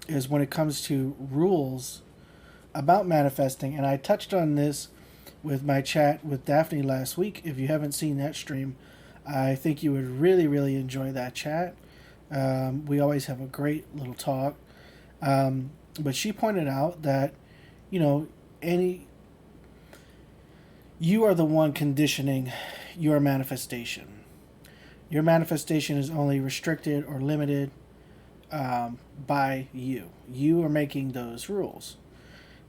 is when it comes to rules about manifesting. And I touched on this with my chat with Daphne last week. If you haven't seen that stream, I think you would really, really enjoy that chat. We always have a great little talk. But she pointed out that, you know, any you are the one conditioning your manifestation. Your manifestation is only restricted or limited by you. You are making those rules.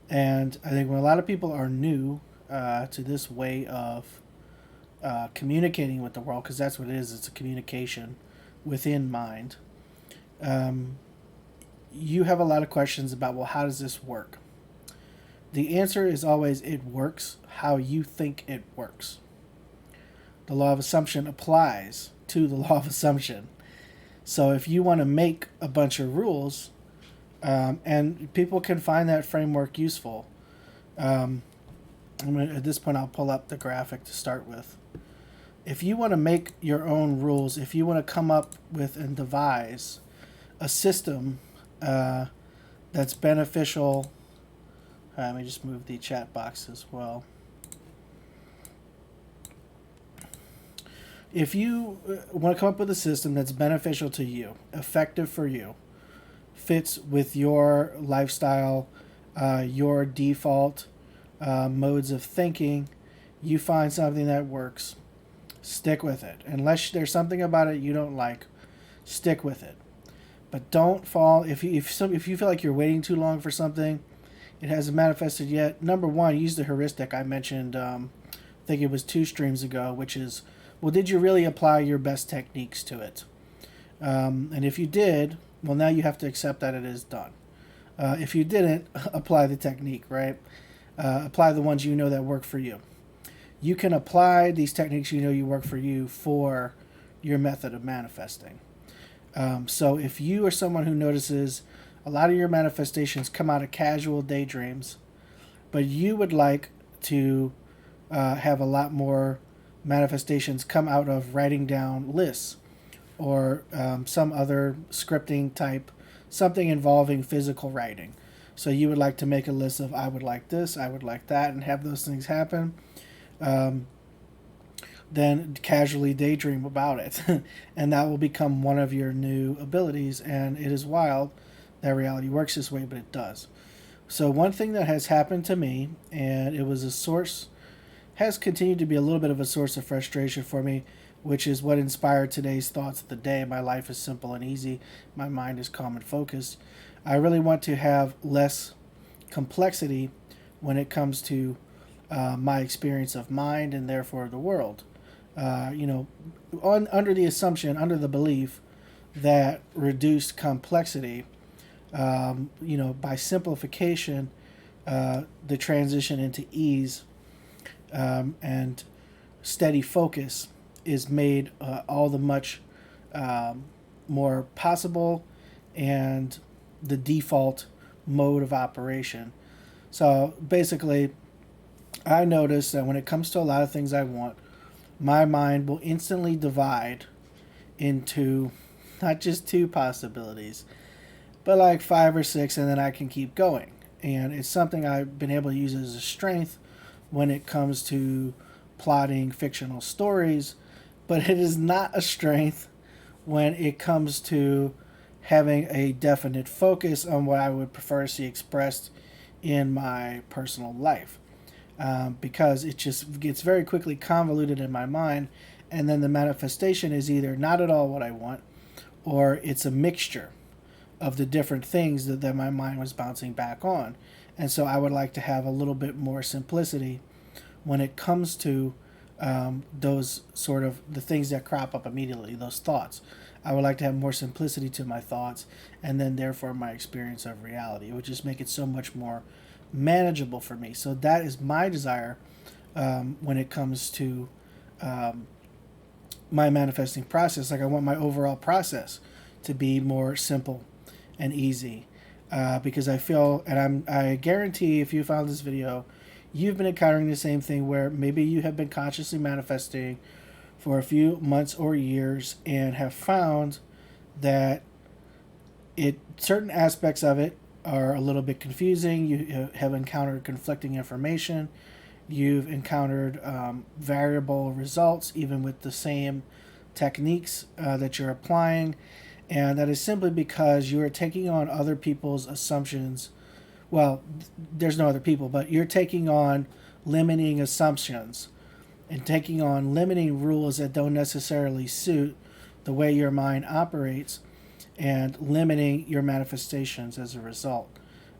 And I think when a lot of people are new to this way of communicating with the world, because that's what it is, it's a communication within mind, um, you have a lot of questions about, well, how does this work? The answer is always it works how you think it works. The law of assumption applies to the law of assumption. So if you want to make a bunch of rules, and people can find that framework useful. Um, at this point, I'll pull up the graphic to start with. If you want to make your own rules, if you want to come up with and devise a system that's beneficial, let me just move the chat box as well. If you want to come up with a system that's beneficial to you, effective for you, fits with your lifestyle, your default modes of thinking, you find something that works, stick with it. Unless there's something about it you don't like, stick with it. But don't fall if you feel like you're waiting too long for something, it hasn't manifested yet. Number one, use the heuristic I mentioned. I think it was 2 streams ago, which is, well, did you really apply your best techniques to it? And if you did, well, now you have to accept that it is done. If you didn't, apply the technique, right? Apply the ones you know that work for you. You can apply these techniques you know you work for you for your method of manifesting. So if you are someone who notices a lot of your manifestations come out of casual daydreams, but you would like to have a lot more manifestations come out of writing down lists or some other scripting type, something involving physical writing. So you would like to make a list of, I would like this, I would like that, and have those things happen. Um, then casually daydream about it. And that will become one of your new abilities. And it is wild that reality works this way, but it does. So, one thing that has happened to me, and it was a source, has continued to be a little bit of a source of frustration for me, which is what inspired today's thoughts of the day. My life is simple and easy. My mind is calm and focused. I really want to have less complexity when it comes to my experience of mind and therefore the world. Under the assumption, under the belief that reduced complexity, by simplification, the transition into ease and steady focus is made all the much more possible and the default mode of operation. So basically, I notice that when it comes to a lot of things I want, my mind will instantly divide into not just 2 possibilities, but like 5 or 6, and then I can keep going. And it's something I've been able to use as a strength when it comes to plotting fictional stories, but it is not a strength when it comes to having a definite focus on what I would prefer to see expressed in my personal life. Because it just gets very quickly convoluted in my mind, and then the manifestation is either not at all what I want, or it's a mixture of the different things that my mind was bouncing back on. And so I would like to have a little bit more simplicity when it comes to those sort of the things that crop up immediately, those thoughts. I would like to have more simplicity to my thoughts, and then therefore my experience of reality. It would just make it so much more manageable for me. So that is my desire when it comes to my manifesting process. Like, I want my overall process to be more simple and easy, because I feel, and I guarantee if you found this video, you've been encountering the same thing where maybe you have been consciously manifesting for a few months or years and have found that Certain aspects of it are a little bit confusing. You have encountered conflicting information. You've encountered variable results, even with the same techniques that you're applying. And that is simply because you are taking on other people's assumptions. Well, there's no other people, but you're taking on limiting assumptions and taking on limiting rules that don't necessarily suit the way your mind operates, and limiting your manifestations as a result.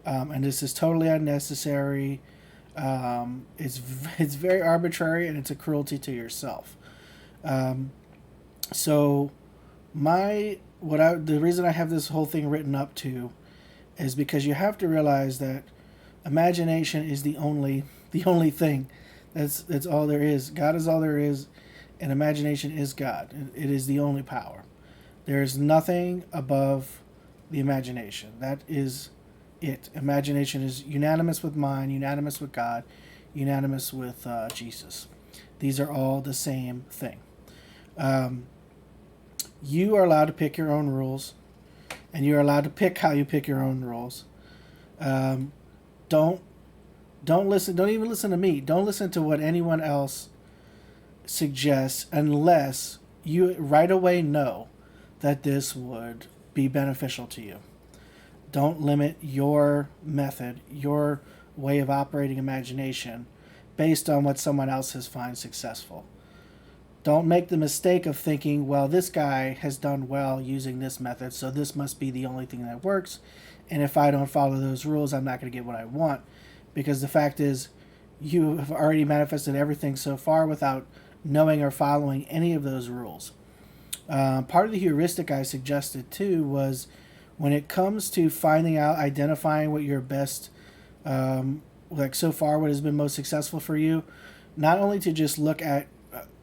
And this is totally unnecessary. It's very arbitrary, and it's a cruelty to yourself. So the reason I have this whole thing written up to is because you have to realize that imagination is the only thing. That's all there is. God is all there is, and imagination is God. It is the only power. There is nothing above the imagination. That is it. Imagination is unanimous with mind, unanimous with God, unanimous with Jesus. These are all the same thing. You are allowed to pick your own rules, and you're allowed to pick how you pick your own rules. Don't listen. Don't even listen to me. Don't listen to what anyone else suggests unless you right away know that this would be beneficial to you. Don't limit your method, your way of operating imagination, based on what someone else has found successful. Don't make the mistake of thinking, well, this guy has done well using this method, so this must be the only thing that works. And if I don't follow those rules, I'm not going to get what I want. Because the fact is, you have already manifested everything so far without knowing or following any of those rules. Part of the heuristic I suggested too was when it comes to finding out, identifying what your best, like so far, what has been most successful for you, not only to just look at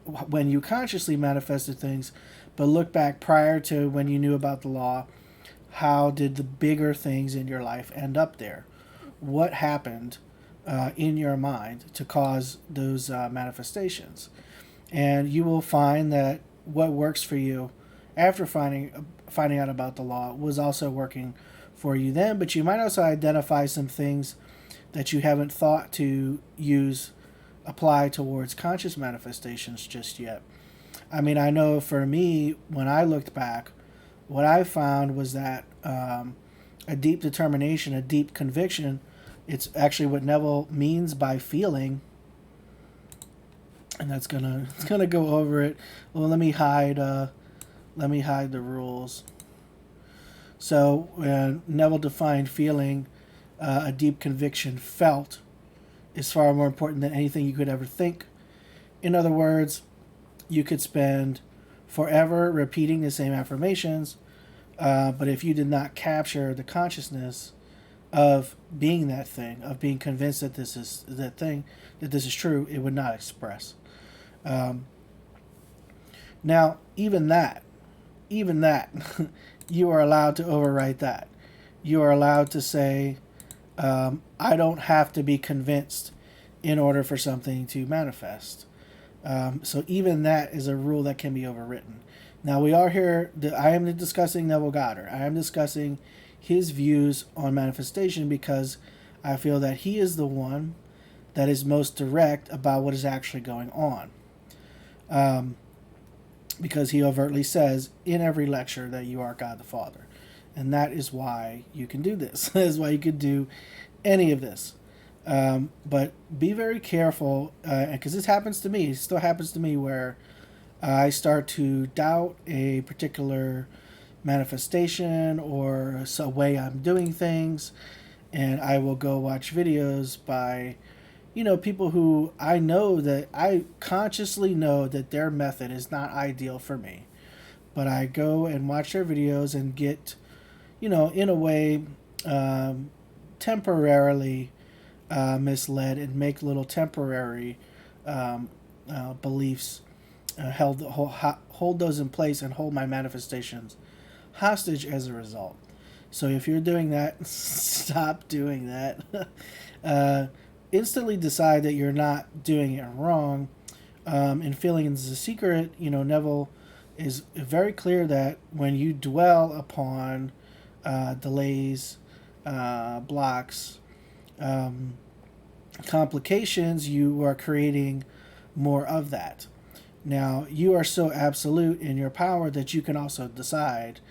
when you consciously manifested things, but look back prior to when you knew about the law. How did the bigger things in your life end up there? What happened in your mind to cause those manifestations? And you will find that what works for you after finding out about the law was also working for you then, but you might also identify some things that you haven't thought to apply towards conscious manifestations just yet. I mean, I know for me, when I looked back, what I found was that a deep determination, a deep conviction, it's actually what Neville means by feeling. And it's gonna go over it. Well, let me hide the rules. So Neville defined feeling, a deep conviction felt, is far more important than anything you could ever think. In other words, you could spend forever repeating the same affirmations, but if you did not capture the consciousness of being that thing, of being convinced that this is that thing, that this is true, it would not express. Now, even that, you are allowed to overwrite that. You are allowed to say, I don't have to be convinced in order for something to manifest. So even that is a rule that can be overwritten. Now we are here, I am discussing Neville Goddard. I am discussing his views on manifestation because I feel that he is the one that is most direct about what is actually going on. Because he overtly says in every lecture that you are God the Father. And that is why you can do this. That is why you could do any of this. But be very careful, because this happens to me. It still happens to me where I start to doubt a particular manifestation or a way I'm doing things, and I will go watch videos by, people who I know that I consciously know that their method is not ideal for me. But I go and watch their videos and get, in a way, temporarily misled and make little temporary beliefs, hold those in place and hold my manifestations hostage as a result. So if you're doing that, stop doing that. Instantly decide that you're not doing it wrong. In Feelings is a Secret, Neville is very clear that when you dwell upon delays, blocks, complications, you are creating more of that. Now, you are so absolute in your power that you can also decide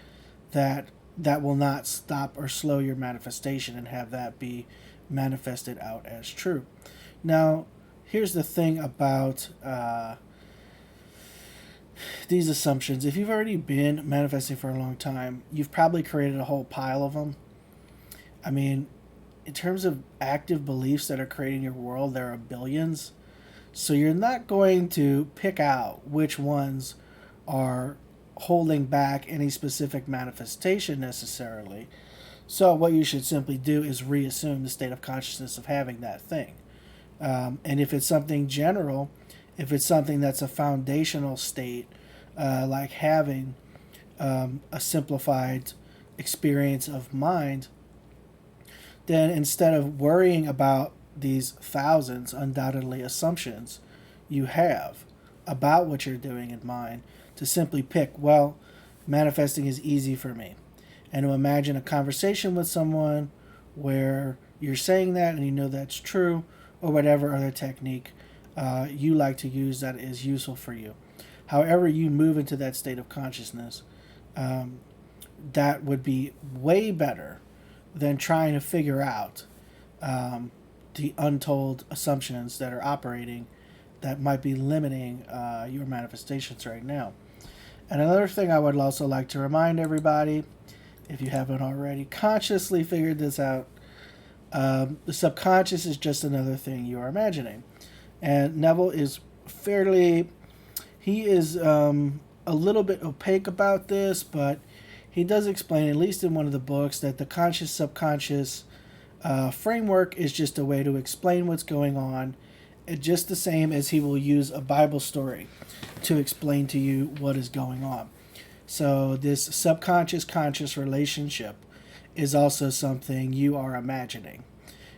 that that will not stop or slow your manifestation and have that be manifested out as true. Now, here's the thing about these assumptions. If you've already been manifesting for a long time, you've probably created a whole pile of them. I mean, in terms of active beliefs that are creating your world, there are billions. So you're not going to pick out which ones are holding back any specific manifestation necessarily. So what you should simply do is reassume the state of consciousness of having that thing. And if it's something general, if it's something that's a foundational state, like having a simplified experience of mind, then instead of worrying about these thousands, undoubtedly, assumptions you have about what you're doing in mind, to simply pick, well, manifesting is easy for me. And to imagine a conversation with someone where you're saying that and you know that's true, or whatever other technique you like to use that is useful for you. However you move into that state of consciousness, that would be way better than trying to figure out the untold assumptions that are operating that might be limiting your manifestations right now. And another thing I would also like to remind everybody, if you haven't already consciously figured this out, the subconscious is just another thing you are imagining. And Neville is he is a little bit opaque about this, but he does explain, at least in one of the books, that the conscious-subconscious framework is just a way to explain what's going on, just the same as he will use a Bible story to explain to you what is going on. So this subconscious-conscious relationship is also something you are imagining.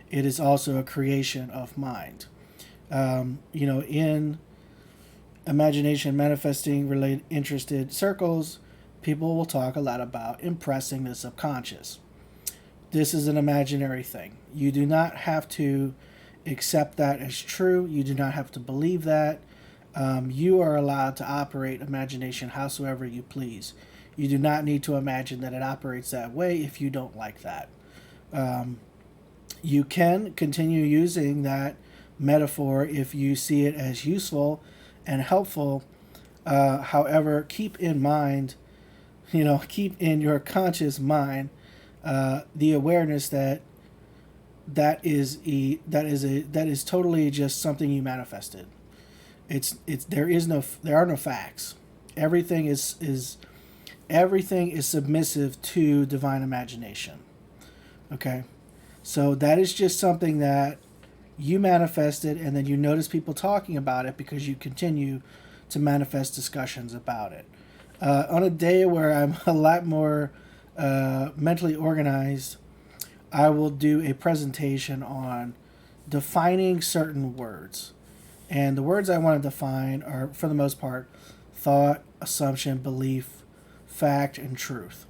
It is also a creation of mind. In imagination manifesting related interested circles, people will talk a lot about impressing the subconscious. This is an imaginary thing. You do not have to accept that as true. You do not have to believe that. You are allowed to operate imagination howsoever you please. You do not need to imagine that it operates that way if you don't like that. You can continue using that metaphor if you see it as useful and helpful. However, keep in mind, keep in your conscious mind the awareness that is totally just something you manifested. There are no facts. Everything is submissive to divine imagination. Okay, so that is just something that you manifested, and then you notice people talking about it because you continue to manifest discussions about it. On a day where I'm a lot more mentally organized, I will do a presentation on defining certain words. And the words I want to define are, for the most part, thought, assumption, belief, fact, and truth.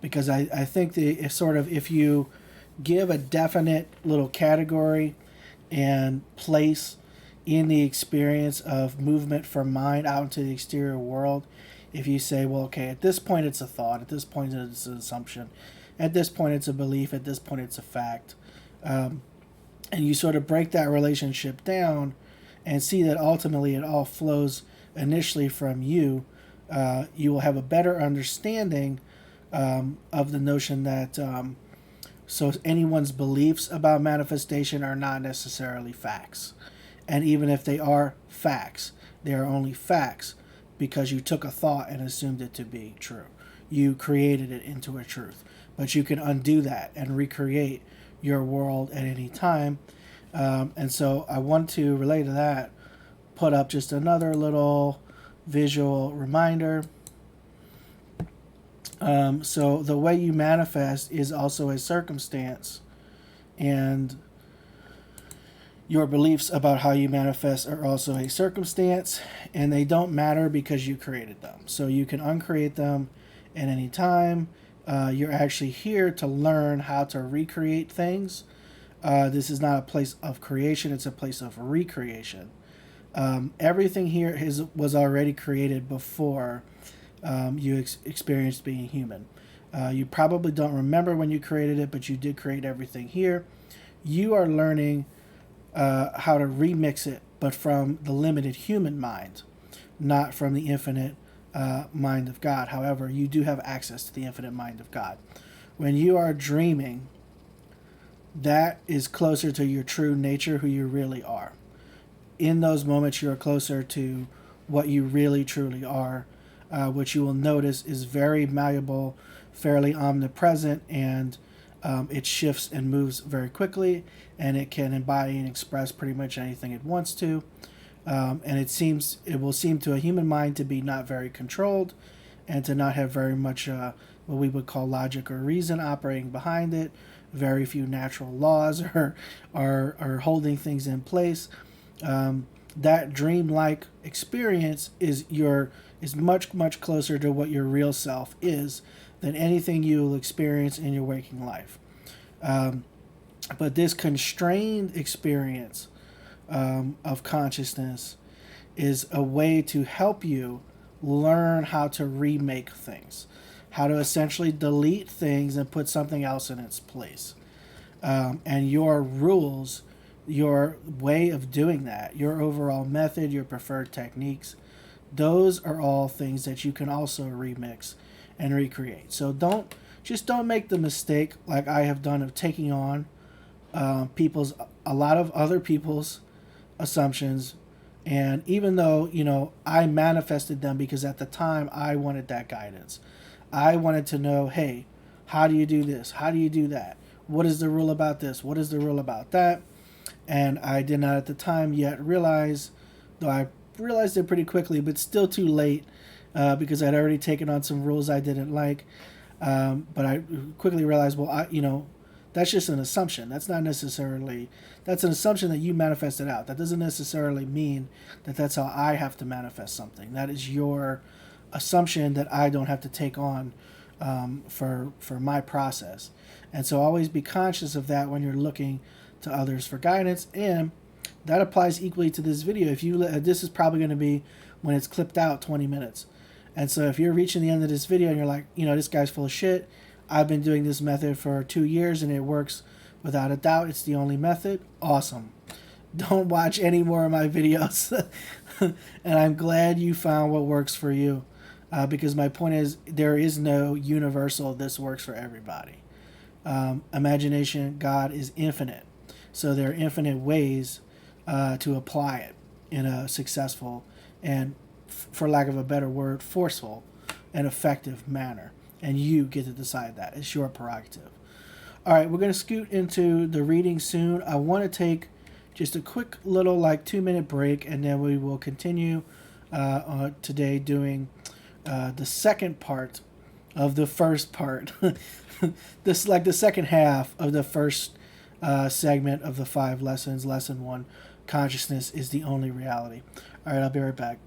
Because I think if you give a definite little category and place in the experience of movement from mind out into the exterior world, if you say, well, okay, at this point it's a thought, at this point it's an assumption, at this point it's a belief, at this point it's a fact, and you sort of break that relationship down and see that ultimately it all flows initially from you, you will have a better understanding of the notion that so anyone's beliefs about manifestation are not necessarily facts. And even if they are facts, they are only facts because you took a thought and assumed it to be true. You created it into a truth. But you can undo that and recreate your world at any time. And so I want to relate to that, put up just another little visual reminder. So the way you manifest is also a circumstance, and your beliefs about how you manifest are also a circumstance, and they don't matter because you created them. So you can uncreate them at any time. You're actually here to learn how to recreate things. This is not a place of creation, it's a place of recreation. Everything here was already created before you experienced being human. You probably don't remember when you created it, but you did create everything here. You are learning how to remix it, but from the limited human mind, not from the infinite mind of God. However, you do have access to the infinite mind of God. When you are dreaming, that is closer to your true nature, who you really are. In those moments, you are closer to what you really truly are, which you will notice is very malleable, fairly omnipresent, and it shifts and moves very quickly, and it can embody and express pretty much anything it wants to. And it will seem to a human mind to be not very controlled, and to not have very much what we would call logic or reason operating behind it. Very few natural laws are holding things in place. That dreamlike experience is much closer to what your real self is than anything you will experience in your waking life. But this constrained experience of consciousness is a way to help you learn how to remake things, how to essentially delete things and put something else in its place. And your rules, your way of doing that, your overall method, your preferred techniques, those are all things that you can also remix and recreate. So don't make the mistake like I have done of taking on a lot of other people's assumptions. And even though, I manifested them because at the time I wanted that guidance. I wanted to know, hey, how do you do this? How do you do that? What is the rule about this? What is the rule about that? And I did not at the time yet realize, though I realized it pretty quickly, but still too late because I'd already taken on some rules I didn't like. But I quickly realized, well, that's just an assumption. That's an assumption that you manifested out. That doesn't necessarily mean that that's how I have to manifest something. That is your assumption that I don't have to take on for my process. And so always be conscious of that when you're looking to others for guidance. And that applies equally to this video. If you this is probably going to be when it's clipped out 20 minutes. And so if you're reaching the end of this video and you're like, this guy's full of shit, I've been doing this method for 2 years and it works without a doubt. It's the only method. Awesome. Don't watch any more of my videos. And I'm glad you found what works for you. Because my point is, there is no universal, this works for everybody. Imagination, God is infinite. So there are infinite ways to apply it in a successful and, for lack of a better word, forceful and effective manner. And you get to decide that. It's your prerogative. All right, we're going to scoot into the reading soon. I want to take just a quick little 2-minute break, and then we will continue today doing the second part of the first part. This the second half of the first segment of the 5 lessons. Lesson 1, consciousness is the only reality. All right, I'll be right back.